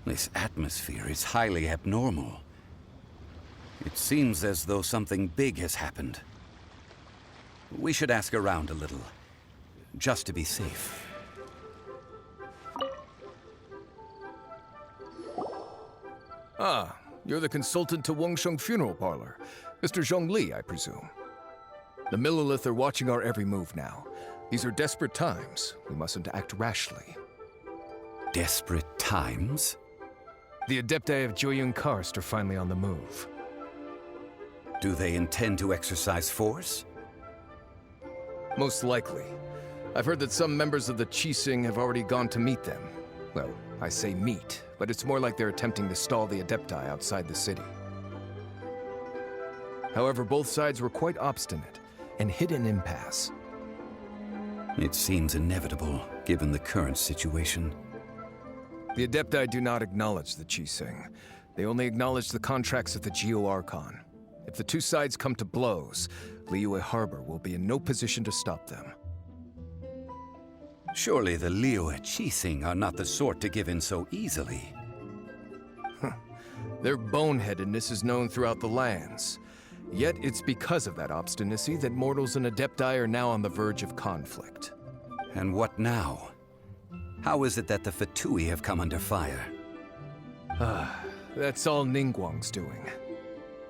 This atmosphere is highly abnormal. It seems as though something big has happened. We should ask around a little, just to be safe. Ah, you're the consultant to Wangsheng Funeral Parlor. Mr. Zhongli, I presume. The Millilith are watching our every move now. These are desperate times. We mustn't act rashly. Desperate times? The Adepti of Joyun Karst are finally on the move. Do they intend to exercise force? Most likely. I've heard that some members of the Qixing have already gone to meet them. Well, I say meet, but it's more like they're attempting to stall the Adepti outside the city. However, both sides were quite obstinate and hit an impasse. It seems inevitable, given the current situation. The Adepti do not acknowledge the Qixing. They only acknowledge the contracts of the Geo-Archon. If the two sides come to blows, Liyue Harbor will be in no position to stop them. Surely the Liyue Qixing are not the sort to give in so easily. Their boneheadedness is known throughout the lands. Yet it's because of that obstinacy that mortals and Adepti are now on the verge of conflict. And what now? How is it that the Fatui have come under fire? That's all Ningguang's doing.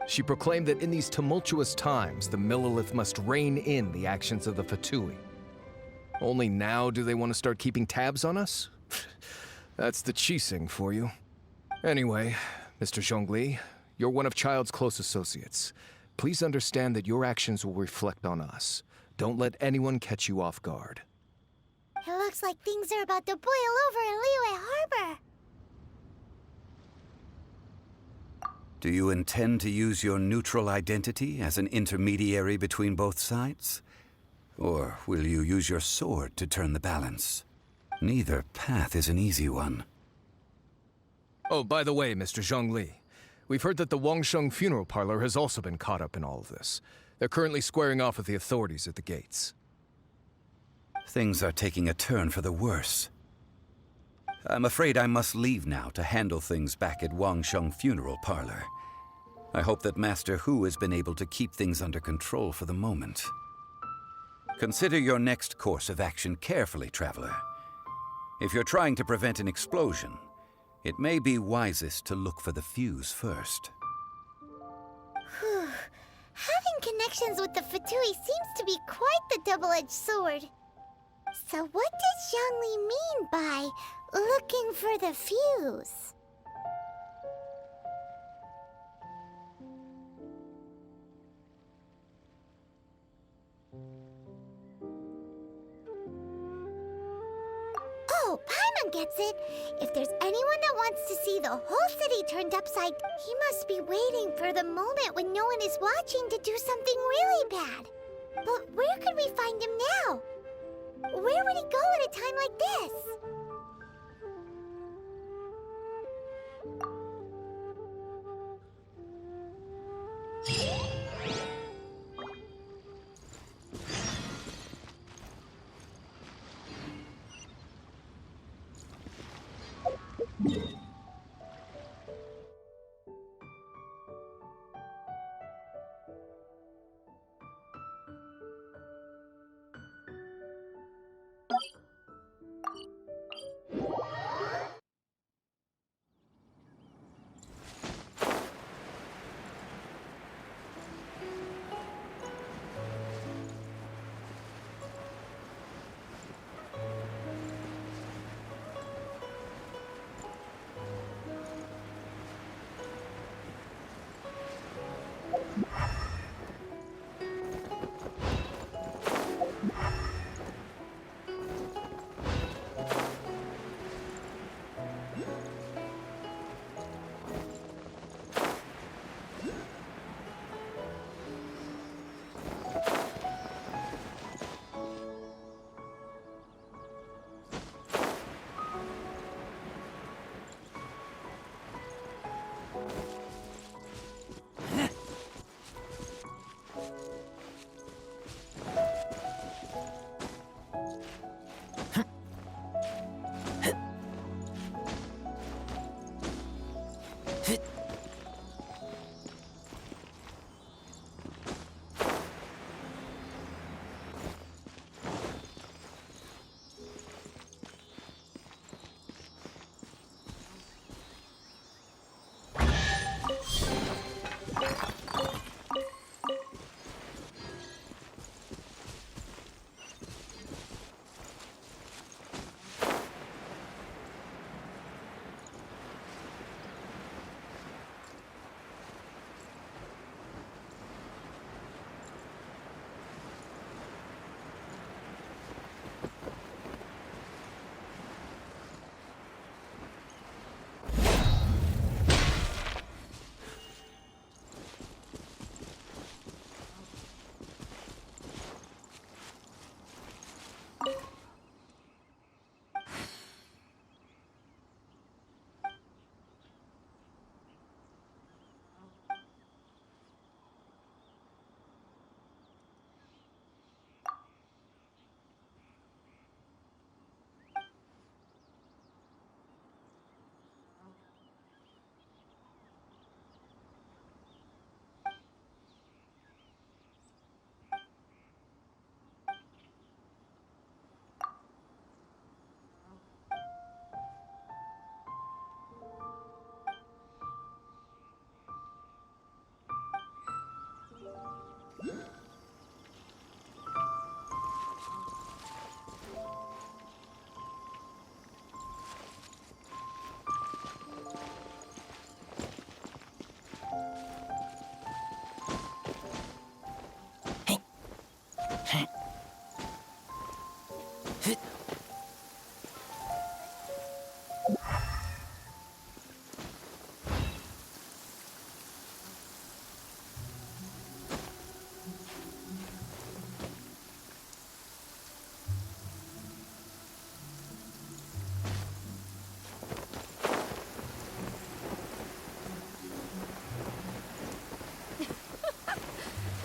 She proclaimed that in these tumultuous times, the Millilith must rein in the actions of the Fatui. Only now do they want to start keeping tabs on us? That's the Qixing for you. Anyway, Mr. Zhongli, you're one of Child's close associates. Please understand that your actions will reflect on us. Don't let anyone catch you off guard. It looks like things are about to boil over in Liyue Harbor. Do you intend to use your neutral identity as an intermediary between both sides? Or will you use your sword to turn the balance? Neither path is an easy one. Oh, by the way, Mr. Zhongli, we've heard that the Wangsheng Funeral Parlor has also been caught up in all of this. They're currently squaring off with the authorities at the gates. Things are taking a turn for the worse. I'm afraid I must leave now to handle things back at Wangsheng Funeral Parlor. I hope that Master Hu has been able to keep things under control for the moment. Consider your next course of action carefully, Traveler. If you're trying to prevent an explosion, it may be wisest to look for the fuse first. Having connections with the Fatui seems to be quite the double-edged sword. So what does Zhongli mean by looking for the fuse? Oh, Paimon gets it. If there's anyone that wants to see the whole city turned upside, he must be waiting for the moment when no one is watching to do something really bad. But where could we find him now? Where would he go at a time like this?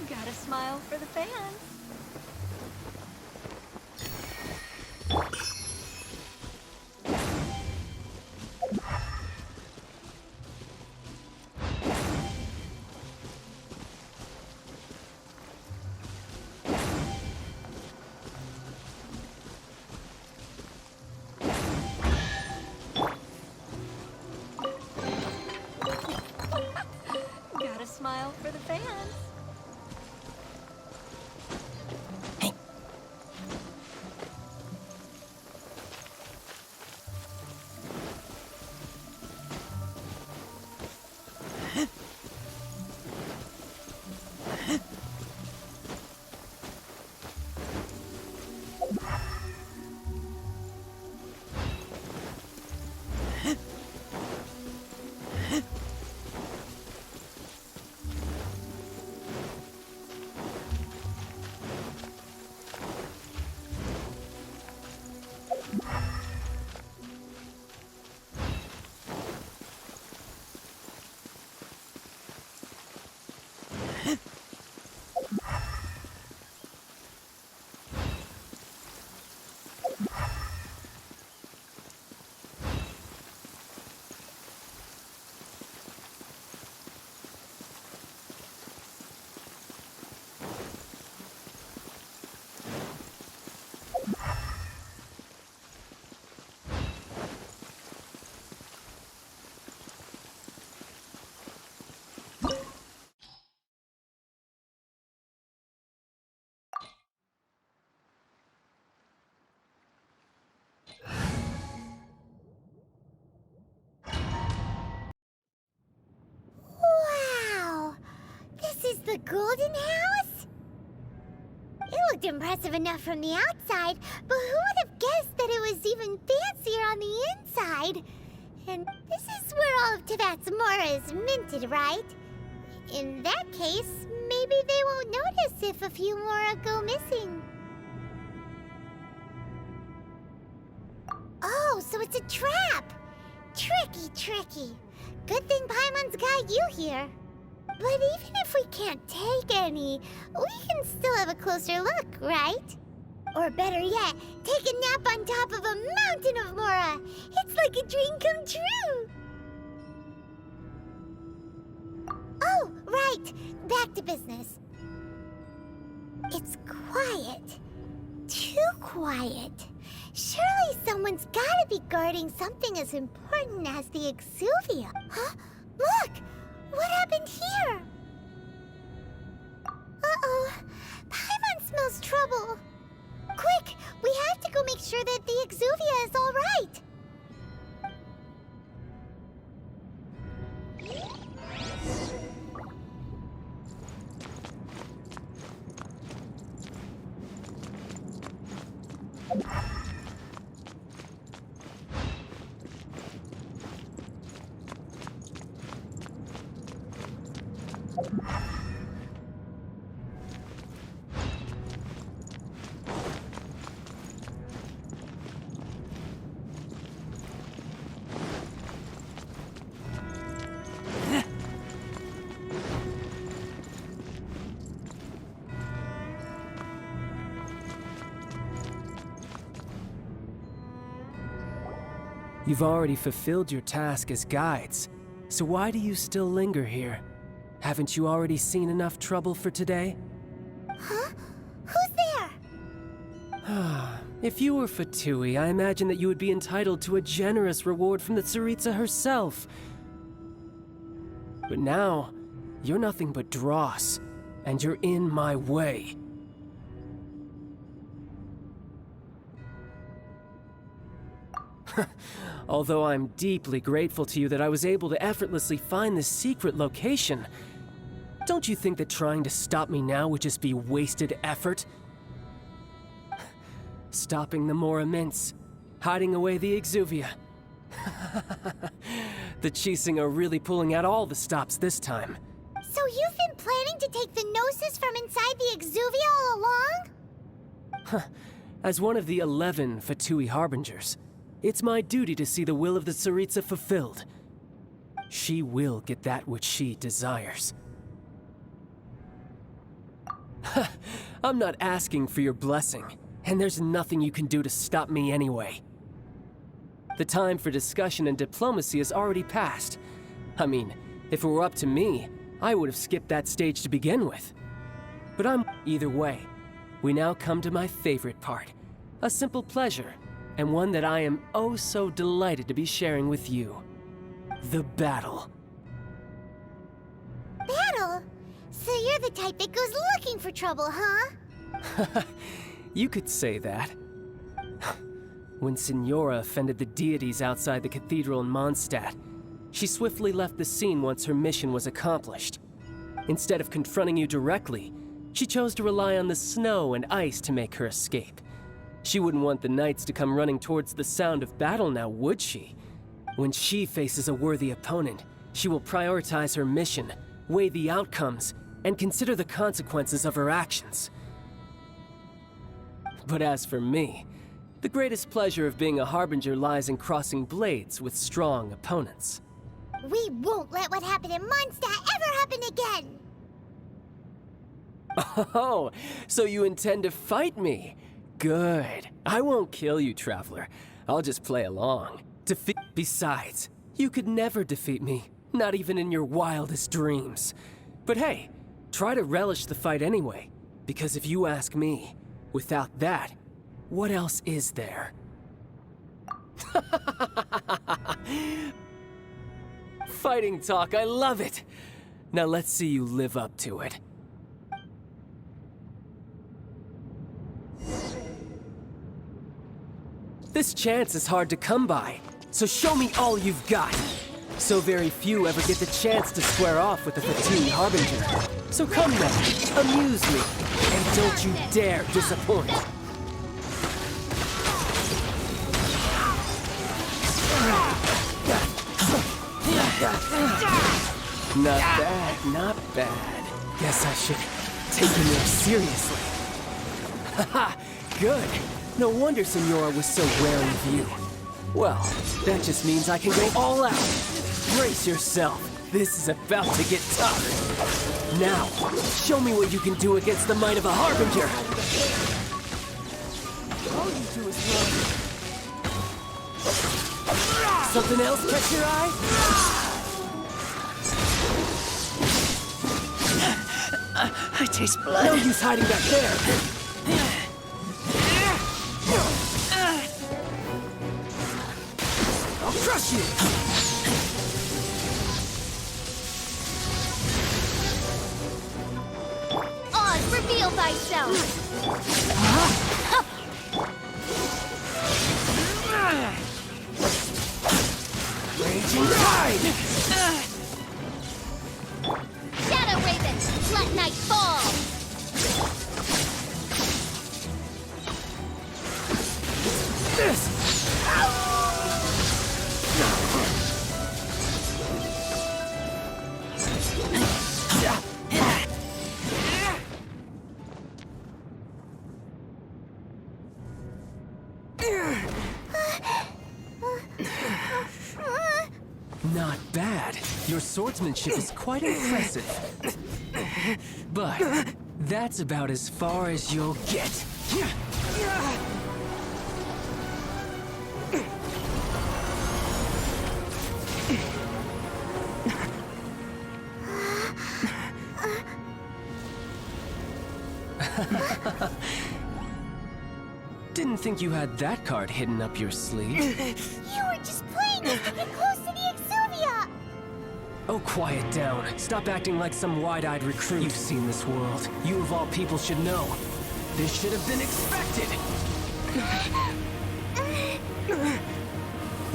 Got a smile for the fans. Got a smile for the fans. Wow! This is the Golden House? It looked impressive enough from the outside, but who would have guessed that it was even fancier on the inside? And this is where all of Teyvat's mora is minted, right? In that case, maybe they won't notice if a few mora go missing. Oh, so it's a trap! Tricky, tricky. Good thing Paimon's got you here. But even if we can't take any, we can still have a closer look, right? Or better yet, take a nap on top of a mountain of mora. It's like a dream come true. Right, back to business. It's quiet. Too quiet. Surely someone's gotta be guarding something as important as the exuvia. Huh? Look! What happened here? Uh-oh. Paimon smells trouble. Quick! We have to go make sure that the exuvia is all right. You've already fulfilled your task as guides, so why do you still linger here? Haven't you already seen enough trouble for today? Huh? Who's there? If you were Fatui, I imagine that you would be entitled to a generous reward from the Tsaritsa herself. But now, you're nothing but dross, and you're in my way. Although I'm deeply grateful to you that I was able to effortlessly find this secret location, don't you think that trying to stop me now would just be wasted effort? Stopping the more immense, hiding away the exuvia. The Chising are really pulling out all the stops this time. So you've been planning to take the gnosis from inside the exuvia all along? As one of the 11 Fatui Harbingers, it's my duty to see the will of the Tsaritsa fulfilled. She will get that which she desires. I'm not asking for your blessing, and there's nothing you can do to stop me anyway. The time for discussion and diplomacy has already passed. I mean, if it were up to me, I would have skipped that stage to begin with. But either way, we now come to my favorite part. A simple pleasure, and one that I am oh so delighted to be sharing with you. The battle. Battle? So you're the type that goes looking for trouble, huh? You could say that. When Signora offended the deities outside the cathedral in Mondstadt, she swiftly left the scene once her mission was accomplished. Instead of confronting you directly, she chose to rely on the snow and ice to make her escape. She wouldn't want the knights to come running towards the sound of battle now, would she? When she faces a worthy opponent, she will prioritize her mission, weigh the outcomes, and consider the consequences of her actions. But as for me, the greatest pleasure of being a harbinger lies in crossing blades with strong opponents. We won't let what happened in Mondstadt ever happen again! Oh, so you intend to fight me? Good. I won't kill you, Traveler. I'll just play along. Besides, you could never defeat me, not even in your wildest dreams. But hey, try to relish the fight anyway, because if you ask me, without that, what else is there? Fighting talk, I love it! Now let's see you live up to it. This chance is hard to come by, so show me all you've got. So very few ever get the chance to square off with the Fatui Harbinger. So come now, amuse me, and don't you dare disappoint. Not bad, not bad. Guess I should take you more seriously. Haha, good. No wonder Signora was so wary of you. Well, that just means I can go all out. Brace yourself. This is about to get tough. Now, show me what you can do against the might of a Harbinger. All you do is run. Something else catch your eye? I taste blood. No use hiding back there! I'll crush you! Oz, reveal thyself! Raging tide! Shadow Raven, let night fall! This! Not bad. Your swordsmanship is quite impressive. But that's about as far as you'll get. Didn't think you had that card hidden up your sleeve. You were just playing us to get close to the Exuvia! Oh, quiet down. Stop acting like some wide-eyed recruit. You've seen this world. You of all people should know. This should have been expected!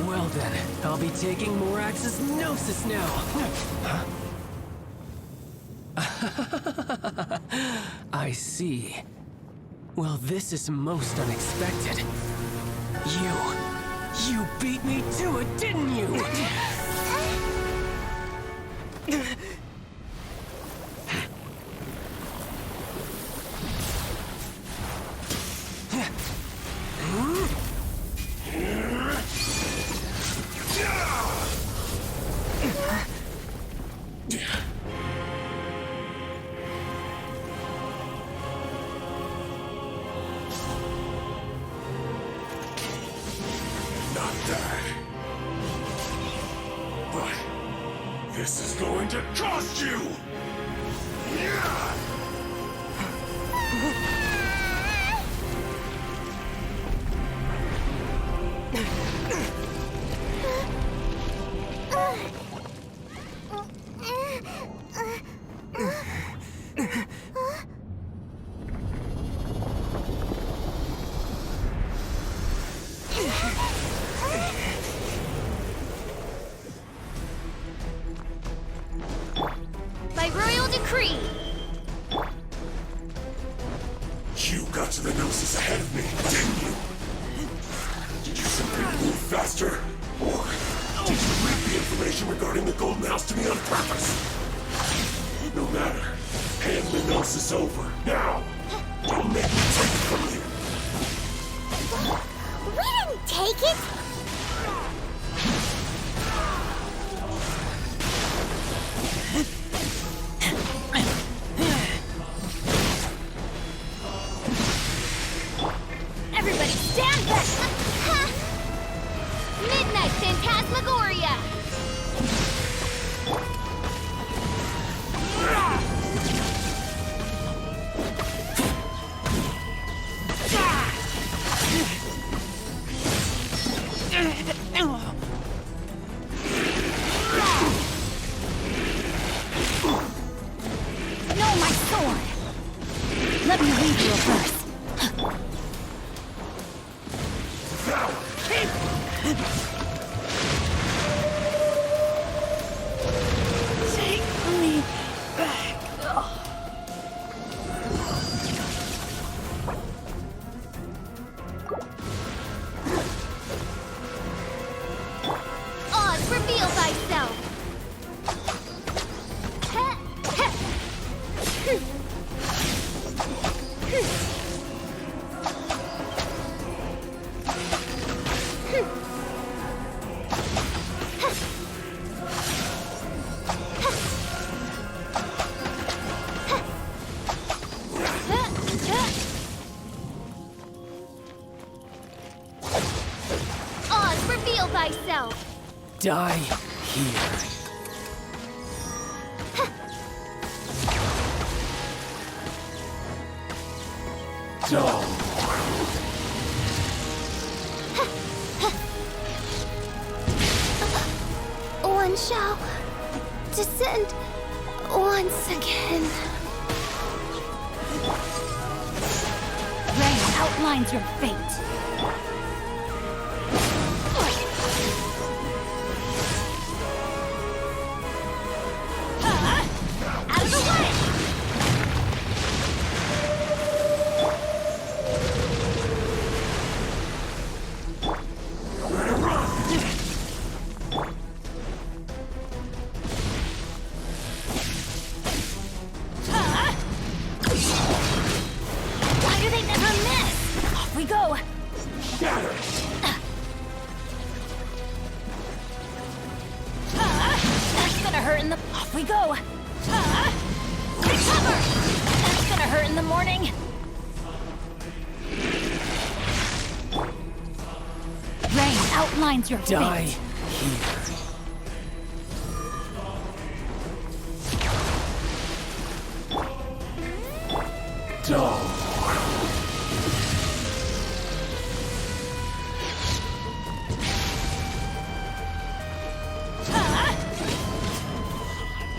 Well then, I'll be taking Morax's Gnosis now! I see. Well, this is most unexpected. You beat me to it, didn't you? This is going to cost you! By royal decree! You got to the Gnosis ahead of me, didn't you? Did you simply move faster? Or did you leak the information regarding the Golden House to me on purpose? No matter. Hand the Gnosis over, now! Don't make me take it from you! We didn't take it! Everybody stand back! Midnight Phantasmagoria! No, my sword! Let me lead you first. Take me back. Oz, reveal thyself! Oz, reveal thyself! Die here. descend once again. Rain outlines your fate. Out of the way! Why do they never miss? Off we go! That's gonna hurt in the... Off we go! Recover! That's gonna hurt in the morning. Rain outlines your Die fate. here. Dull.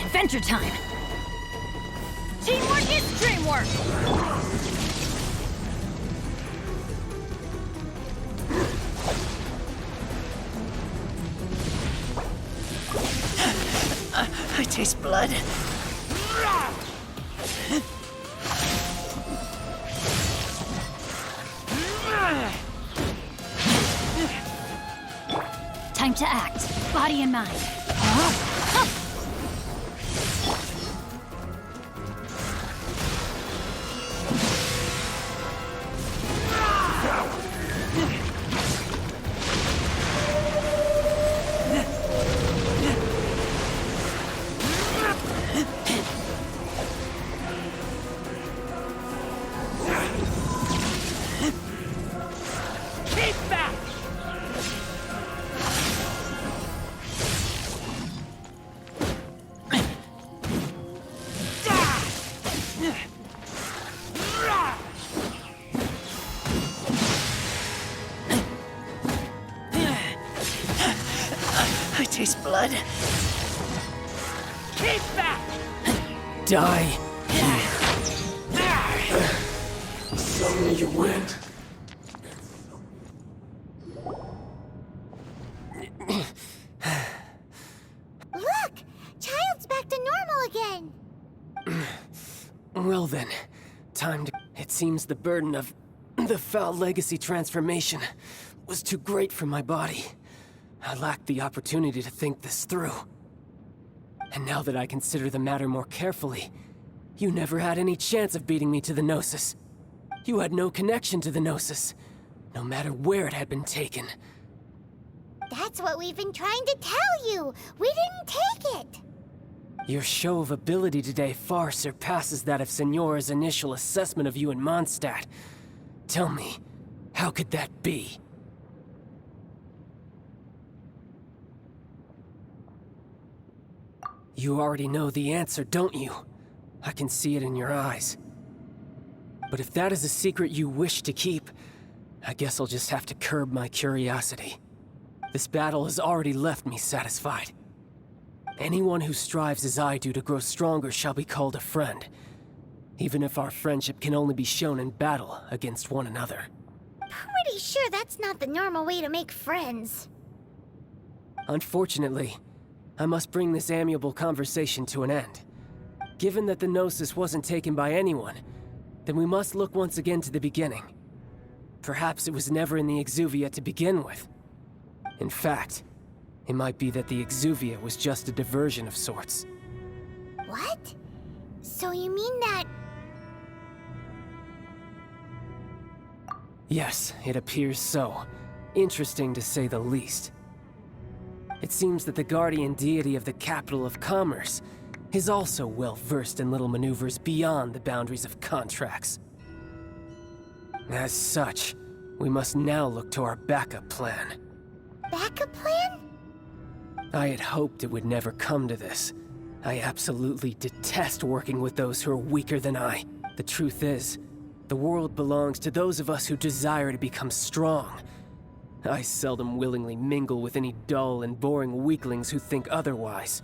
Adventure time! Teamwork is dreamwork! I taste blood. Time to act, body and mind. Keep back! I taste blood. Keep back! Die. Suddenly you went. Look! Child's back to normal again! Well then, time to... It seems the burden of the foul legacy transformation was too great for my body. I lacked the opportunity to think this through. And now that I consider the matter more carefully, you never had any chance of beating me to the Gnosis. You had no connection to the Gnosis, no matter where it had been taken. That's what we've been trying to tell you! We didn't take it! Your show of ability today far surpasses that of Signora's initial assessment of you in Mondstadt. Tell me, how could that be? You already know the answer, don't you? I can see it in your eyes. But if that is a secret you wish to keep, I guess I'll just have to curb my curiosity. This battle has already left me satisfied. Anyone who strives as I do to grow stronger shall be called a friend, even if our friendship can only be shown in battle against one another. Pretty sure that's not the normal way to make friends. Unfortunately, I must bring this amiable conversation to an end. Given that the Gnosis wasn't taken by anyone, then we must look once again to the beginning. Perhaps it was never in the Exuvia to begin with. In fact, it might be that the Exuvia was just a diversion of sorts. What? So you mean that... Yes, it appears so. Interesting to say the least. It seems that the guardian deity of the capital of commerce is also well versed in little maneuvers beyond the boundaries of contracts. As such, we must now look to our backup plan. backup plan? I had hoped it would never come to this. I absolutely detest working with those who are weaker than I. The truth is, the world belongs to those of us who desire to become strong. I seldom willingly mingle with any dull and boring weaklings who think otherwise.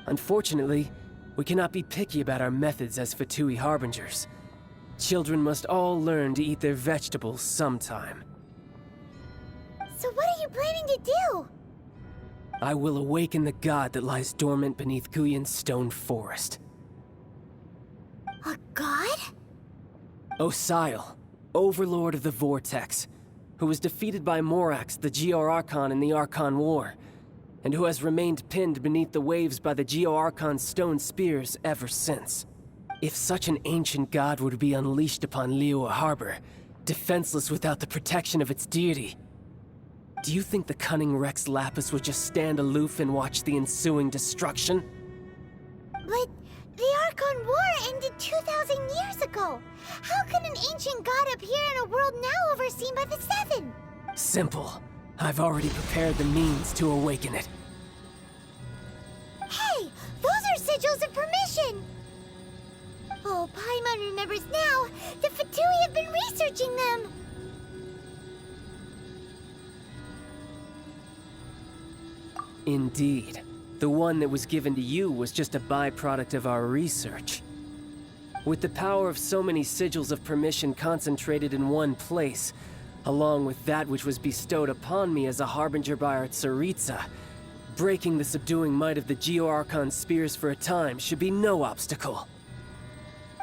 Unfortunately, we cannot be picky about our methods as Fatui harbingers. Children must all learn to eat their vegetables sometime. So what are you planning to do? I will awaken the god that lies dormant beneath Guyon's stone forest. A god? Osial, overlord of the Vortex, who was defeated by Morax, the Geo-Archon in the Archon War, and who has remained pinned beneath the waves by the Geo-Archon's stone spears ever since. If such an ancient god were to be unleashed upon Liyue Harbor, defenseless without the protection of its deity, do you think the cunning Rex Lapis would just stand aloof and watch the ensuing destruction? But the Archon War ended 2,000 years ago. How can an ancient god appear in a world now overseen by the Seven? Simple. I've already prepared the means to awaken it. Hey, those are sigils of permission! Oh, Paimon remembers now. The Fatui have been researching them. Indeed. The one that was given to you was just a byproduct of our research. With the power of so many sigils of permission concentrated in one place, along with that which was bestowed upon me as a harbinger by our Tsaritsa, breaking the subduing might of the Geo-Archon spears for a time should be no obstacle.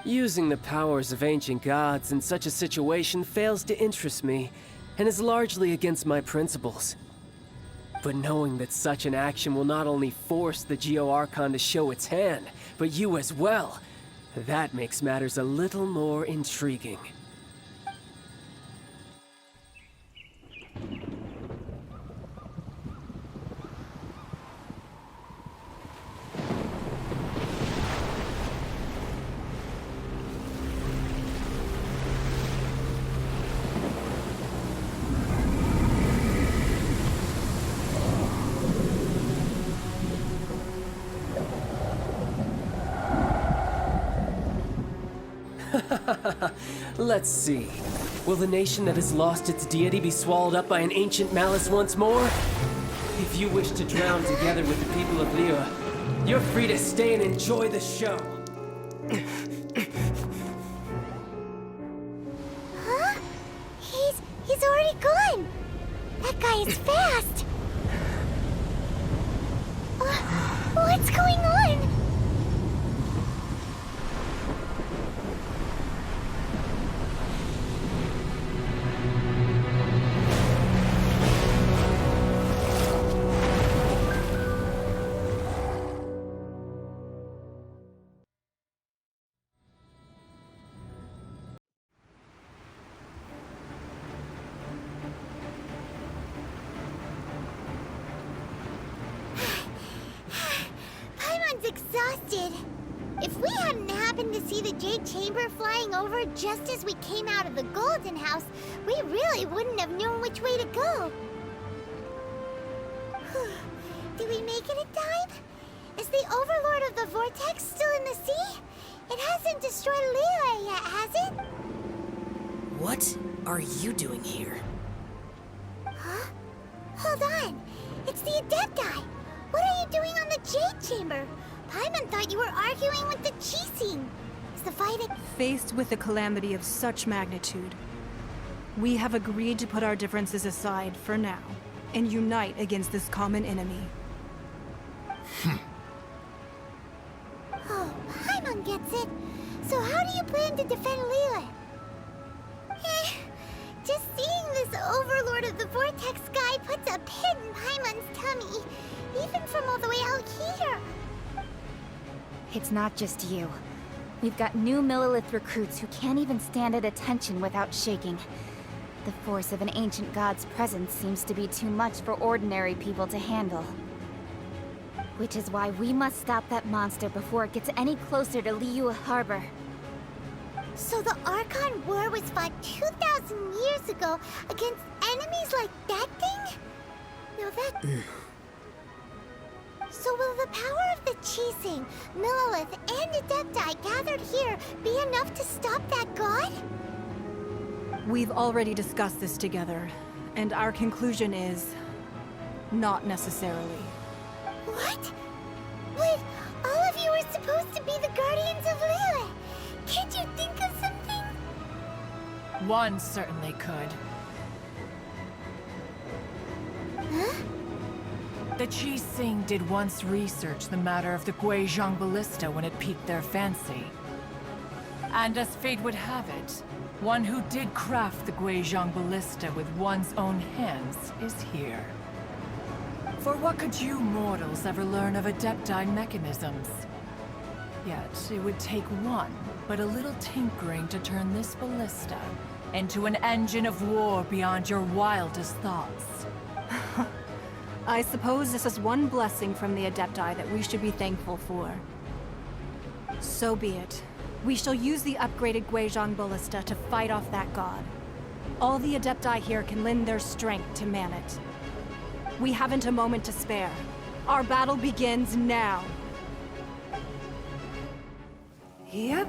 Using the powers of ancient gods in such a situation fails to interest me, and is largely against my principles. But knowing that such an action will not only force the Geo-Archon to show its hand, but you as well, that makes matters a little more intriguing. Let's see. Will the nation that has lost its deity be swallowed up by an ancient malice once more? If you wish to drown together with the people of Liyue, you're free to stay and enjoy the show. Huh? He's already gone. That guy is fast. What's going on? Exhausted. If we hadn't happened to see the Jade Chamber flying over just as we came out of the Golden House, we really wouldn't have known which way to go. Did we make it in time? Is the Overlord of the Vortex still in the sea? It hasn't destroyed Liyue yet, has it? What are you doing here? Huh? Hold on. It's the Adepti. What are you doing on the Jade Chamber? Paimon thought you were arguing with the Chising. Is the fight Faced with the calamity of such magnitude, we have agreed to put our differences aside for now and unite against this common enemy. Oh, Paimon gets it. So how do you plan to defend Liyue? Just seeing this Overlord of the Vortex guy puts a pit in Paimon's tummy, even from all the way out here. It's not just you. We've got new Millilith recruits who can't even stand at attention without shaking. The force of an ancient god's presence seems to be too much for ordinary people to handle. Which is why we must stop that monster before it gets any closer to Liyue Harbor. So the Archon War was fought 2,000 years ago against enemies like that thing? No, that... So will the power of the Chising, Millilith, and Adepti gathered here be enough to stop that god? We've already discussed this together, and our conclusion is... not necessarily. What? But supposed to be the guardians of Liyue. Can't you think of something? One certainly could. Huh? The Qi-Sing did once research the matter of the Guizhong ballista when it piqued their fancy. And as fate would have it, one who did craft the Guizhong ballista with one's own hands is here. For what could you mortals ever learn of Adepti mechanisms? Yet, it would take one, but a little tinkering to turn this ballista into an engine of war beyond your wildest thoughts. I suppose this is one blessing from the Adepti that we should be thankful for. So be it. We shall use the upgraded Guizhong ballista to fight off that god. All the Adepti here can lend their strength to man it. We haven't a moment to spare. Our battle begins now. Yep.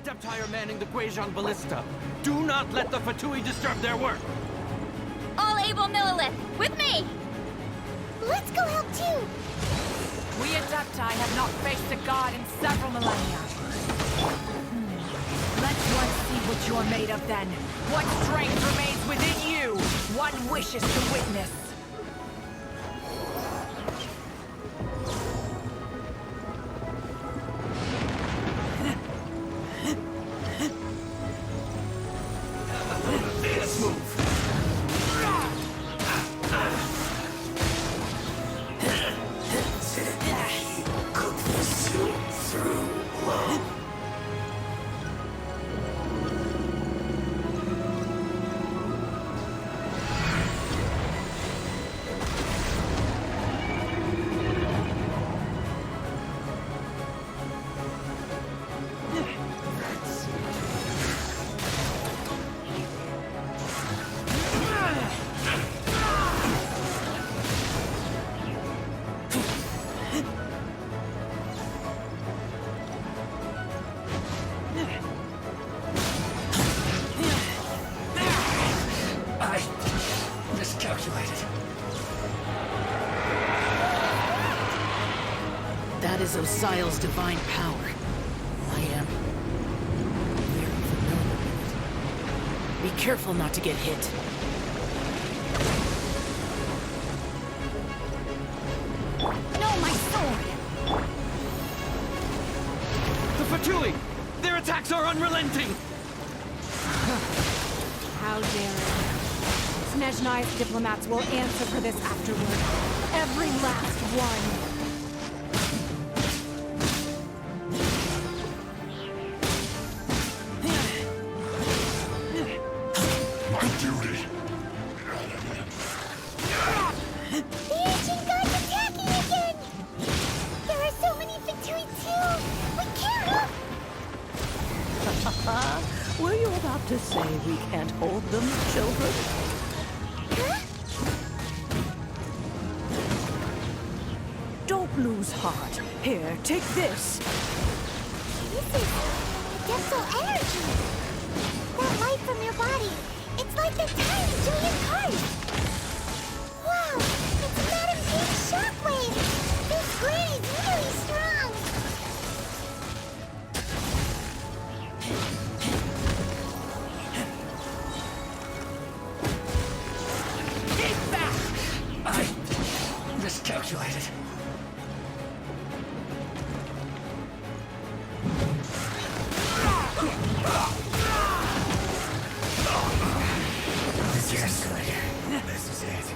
Adepti are manning the Guizhong ballista. Do not let the Fatui disturb their work. All able Millilith, with me! Let's go help too! We Adepti have not faced a god in several millennia. Let one see what you're made of then. What strength remains within you? One wishes to witness. That is Osial's divine power. I am very familiar with it. Be careful not to get hit. No, my sword! The Fatui! Their attacks are unrelenting! How dare it? Snezhnai's diplomats will answer for this afterward. Every last one. Were you about to say we can't hold them, children? Huh? Don't lose heart. Here, take this. This is Depthal energy. That light from your body. It's like the tiny Julian card. Wow, it's Madame Pig's shockwave. This green is really strong. This is it.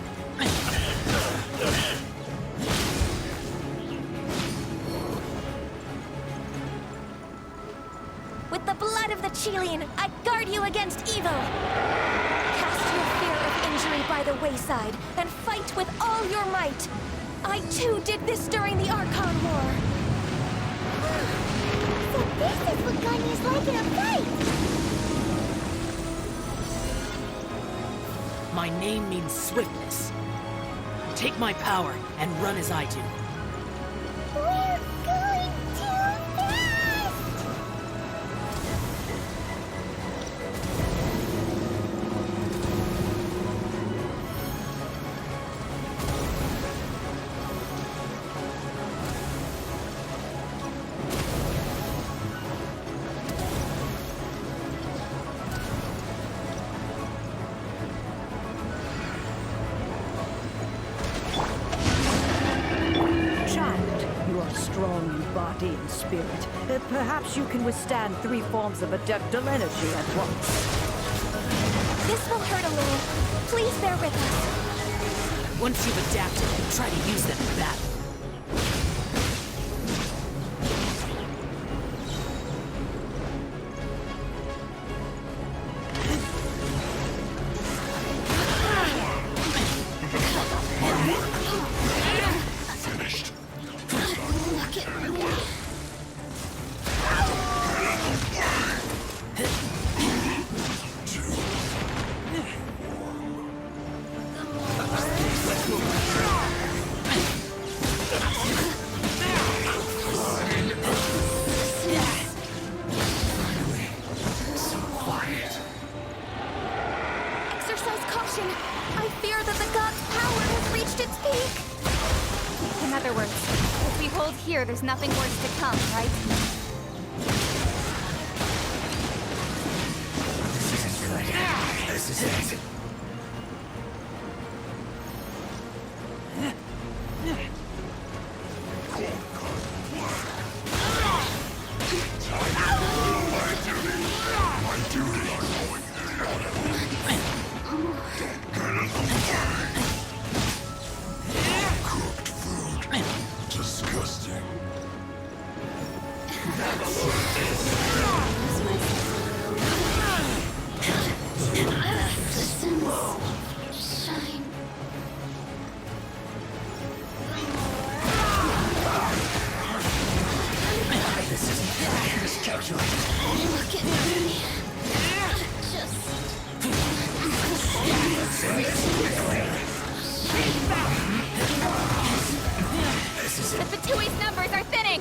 With the blood of the Chilean, I guard you against evil. Cast your fear of injury by the wayside and fight with all your might. I too did this during the Archon War. So this is what Ganya's like in a fight! My name means swiftness. Take my power and run as I do. We're going too fast! Strong in body and spirit. Perhaps you can withstand 3 forms of adeptal energy at once. This will hurt a little. Please bear with us. Once you've adapted, try to use them in battle. I fear that the god's power has reached its peak. In other words, if we hold here, there's nothing worse to come, right? This isn't good. This is it. The Fatui's numbers are thinning!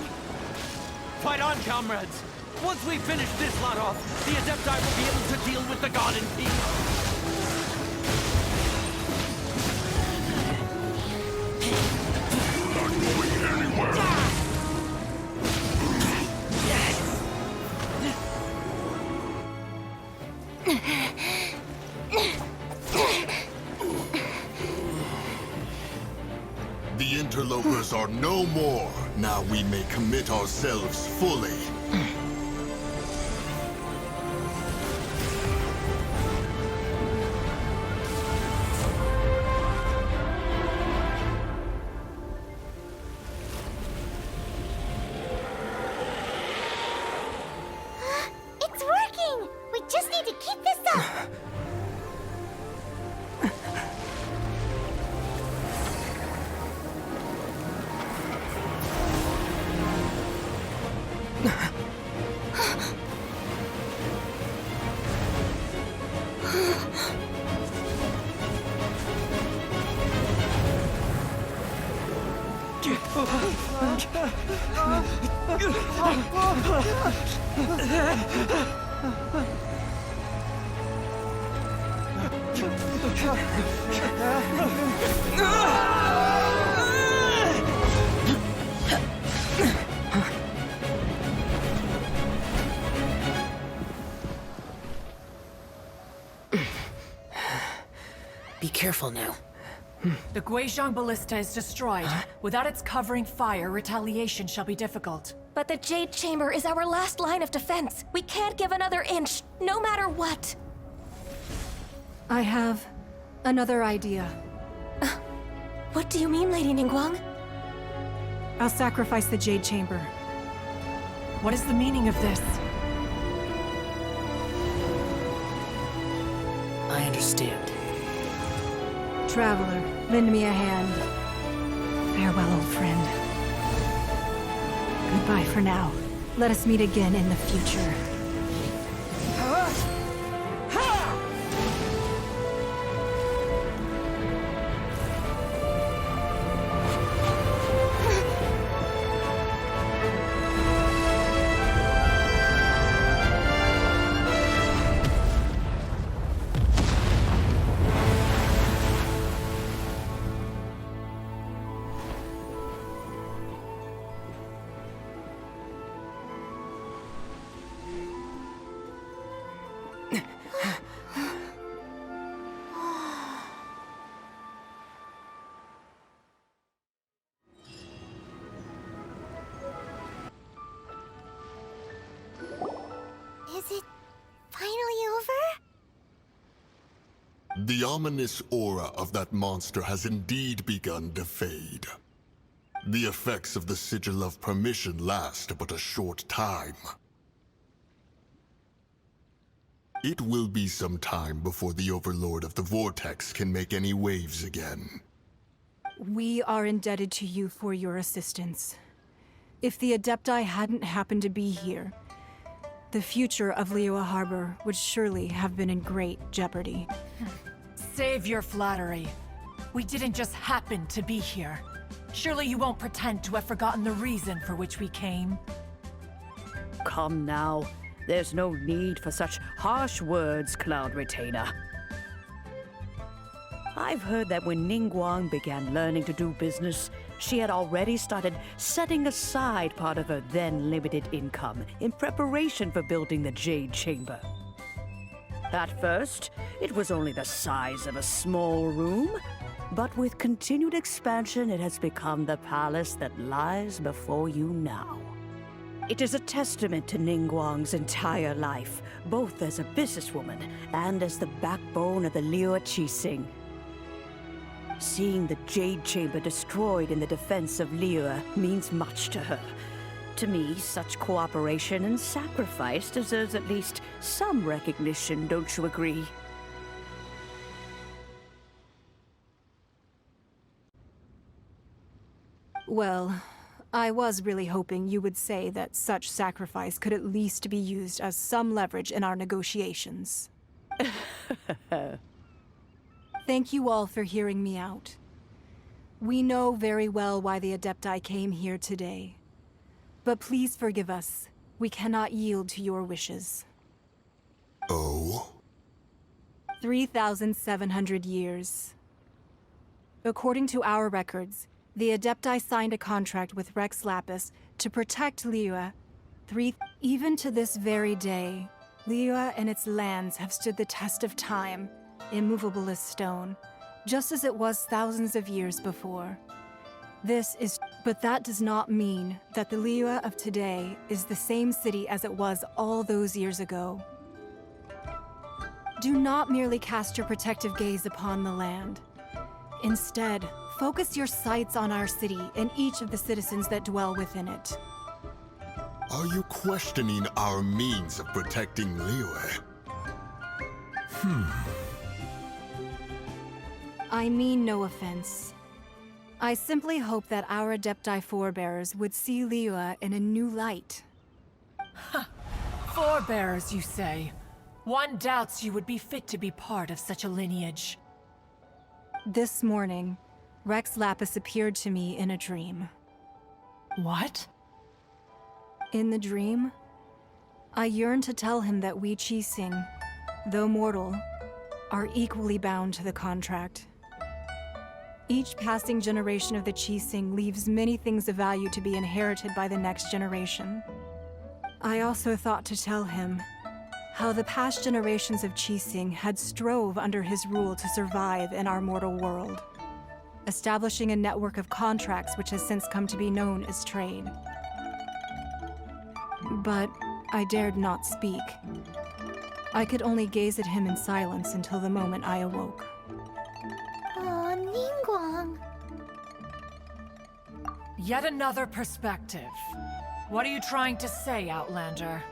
Fight on, comrades! Once we finish this lot off, the Adepti will be able to deal with the god in peace. The interlopers are no more. Now we may commit ourselves fully. It's working! We just need to keep this up! Be careful now. The Guizhong Ballista is destroyed. Without its covering fire, retaliation shall be difficult. But the Jade Chamber is our last line of defense. We can't give another inch, no matter what. I have Another idea. What do you mean, Lady Ningguang? I'll sacrifice the Jade Chamber. What is the meaning of this? I understand. Traveler, lend me a hand. Farewell, old friend. Goodbye for now. Let us meet again in the future. Is it finally over? The ominous aura of that monster has indeed begun to fade. The effects of the Sigil of Permission last but a short time. It will be some time before the Overlord of the Vortex can make any waves again. We are indebted to you for your assistance. If the Adepti hadn't happened to be here, the future of Liyue Harbor would surely have been in great jeopardy. Save your flattery. We didn't just happen to be here. Surely you won't pretend to have forgotten the reason for which we came. Come now. There's no need for such harsh words, Cloud Retainer. I've heard that when Ningguang began learning to do business, she had already started setting aside part of her then limited income in preparation for building the Jade Chamber. At first, it was only the size of a small room, but with continued expansion, it has become the palace that lies before you now. It is a testament to Ningguang's entire life, both as a businesswoman and as the backbone of the Liyue Qixing. Seeing the Jade Chamber destroyed in the defense of Liyue means much to her. To me, such cooperation and sacrifice deserves at least some recognition, don't you agree? Well, I was really hoping you would say that such sacrifice could at least be used as some leverage in our negotiations. Thank you all for hearing me out. We know very well why the Adepti came here today. But please forgive us. We cannot yield to your wishes. Oh? 3,700 years. According to our records, the Adepti signed a contract with Rex Lapis to protect Liyue. Even to this very day, Liyue and its lands have stood the test of time, immovable as stone, just as it was thousands of years before. But that does not mean that the Liyue of today is the same city as it was all those years ago. Do not merely cast your protective gaze upon the land. Instead, focus your sights on our city and each of the citizens that dwell within it. Are you questioning our means of protecting Liyue? I mean no offense. I simply hope that our Adepti forebears would see Liyue in a new light. Forebears, you say? One doubts you would be fit to be part of such a lineage. This morning, Rex Lapis appeared to me in a dream. What? In the dream, I yearned to tell him that we Qixing, though mortal, are equally bound to the contract. Each passing generation of the Qixing leaves many things of value to be inherited by the next generation. I also thought to tell him how the past generations of Qixing had strove under his rule to survive in our mortal world, establishing a network of contracts which has since come to be known as trade. But I dared not speak. I could only gaze at him in silence until the moment I awoke. Ningguang. Yet another perspective. What are you trying to say, Outlander?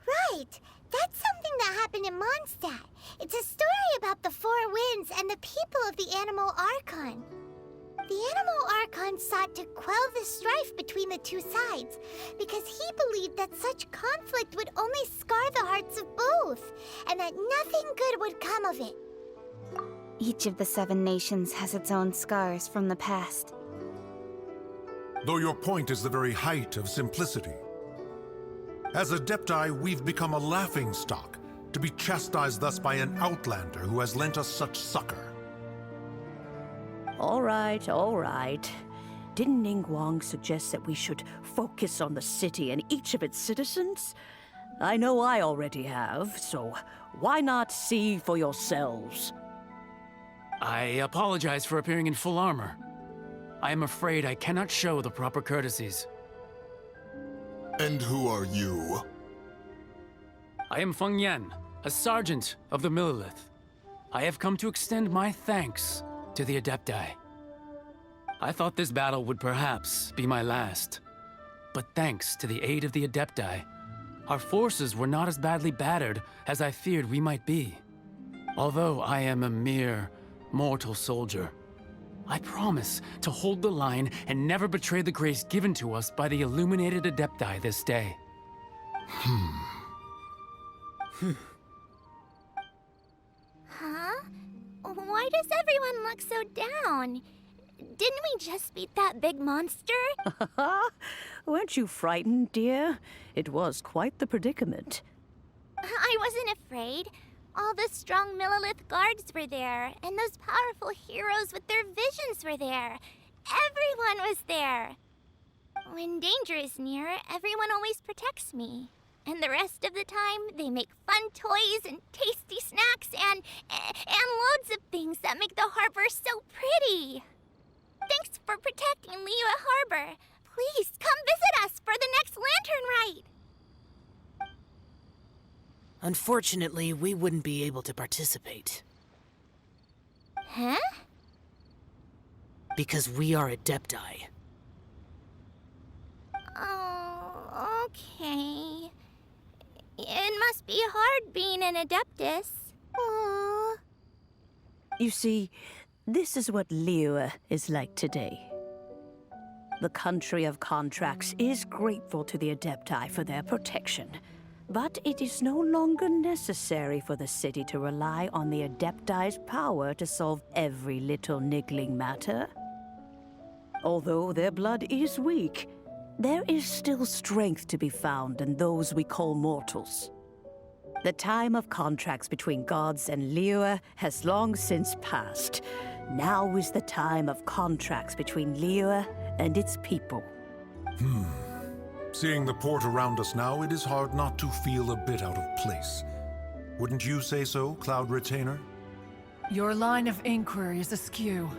Right! That's something that happened in Mondstadt. It's a story about the Four Winds and the people of the Animal Archon. The Animal Archon sought to quell the strife between the two sides, because he believed that such conflict would only scar the hearts of both, and that nothing good would come of it. Each of the 7 nations has its own scars from the past. Though your point is the very height of simplicity. As Adepti, we've become a laughingstock, to be chastised thus by an outlander who has lent us such succor. All right. Didn't Ningguang suggest that we should focus on the city and each of its citizens? I know I already have, so why not see for yourselves? I apologize for appearing in full armor. I am afraid I cannot show the proper courtesies. And who are you? I am Feng Yan, a sergeant of the Millelith. I have come to extend my thanks to the Adepti. I thought this battle would perhaps be my last. But thanks to the aid of the Adepti, our forces were not as badly battered as I feared we might be. Although I am a mere mortal soldier, I promise to hold the line and never betray the grace given to us by the illuminated Adepti this day. Huh? Why does everyone look so down? Didn't we just beat that big monster? Weren't you frightened, dear? It was quite the predicament. I wasn't afraid. All the strong Millelith guards were there, and those powerful heroes with their visions were there. Everyone was there. When danger is near, everyone always protects me. And the rest of the time, they make fun toys and tasty snacks and loads of things that make the harbor so pretty. Thanks for protecting Liyue Harbor. Please come visit us for the next lantern rite. Unfortunately, we wouldn't be able to participate. Huh? Because we are Adepti. Oh, okay. It must be hard being an Adeptus. Aww. You see, this is what Liyue is like today. The country of contracts is grateful to the Adepti for their protection, but it is no longer necessary for the city to rely on the Adepti's power to solve every little niggling matter. Although their blood is weak, there is still strength to be found in those we call mortals. The time of contracts between gods and Liyue has long since passed. Now is the time of contracts between Liyue and its people. Seeing the port around us now, it is hard not to feel a bit out of place. Wouldn't you say so, Cloud Retainer? Your line of inquiry is askew.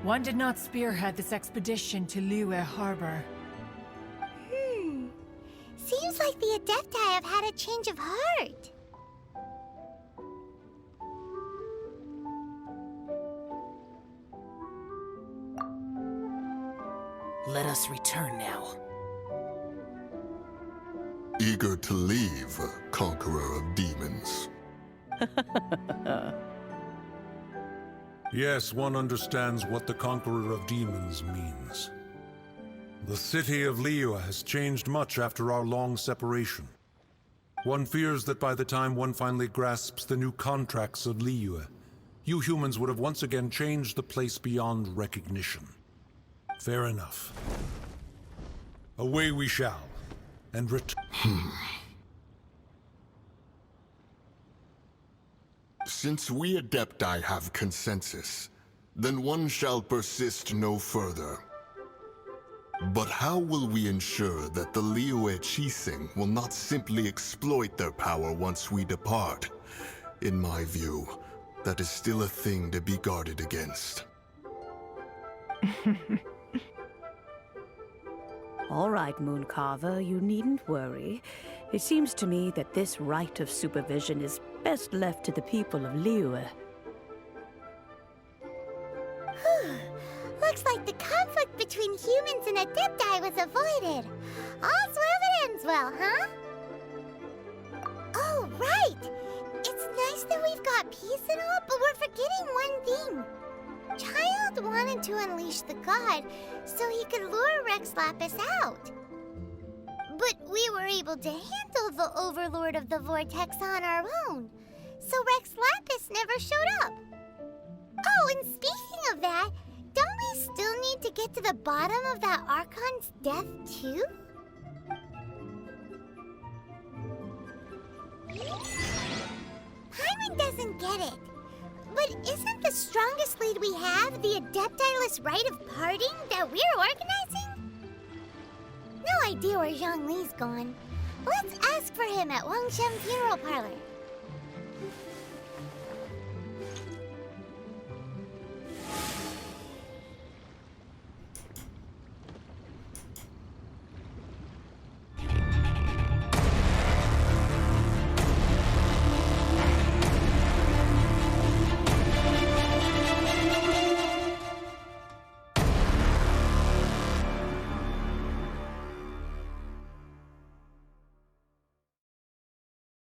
One did not spearhead this expedition to Liyue Harbor. Seems like the Adepti have had a change of heart. Let us return now. Eager to leave, conqueror of demons. Yes, one understands what the conqueror of demons means. The city of Liyue has changed much after our long separation. One fears that by the time one finally grasps the new contracts of Liyue, you humans would have once again changed the place beyond recognition. Fair enough. Away we shall, and Since we Adepti have consensus, then one shall persist no further. But how will we ensure that the Liyue Chising will not simply exploit their power once we depart? In my view, that is still a thing to be guarded against. All right, Mooncarver, you needn't worry. It seems to me that this right of supervision is best left to the people of Liyue. Looks like the conflict between humans and Adepti was avoided. All's well that ends well, huh? Oh, right! It's nice that we've got peace and all, but we're forgetting one thing. Child wanted to unleash the god so he could lure Rex Lapis out. But we were able to handle the Overlord of the Vortex on our own, so Rex Lapis never showed up. Oh, and speaking of that, don't we still need to get to the bottom of that Archon's death, too? Paimon doesn't get it. But isn't the strongest lead we have the Adepti-less rite of parting that we're organizing? No idea where Zhongli's gone. Let's ask for him at Wangshan Funeral Parlor.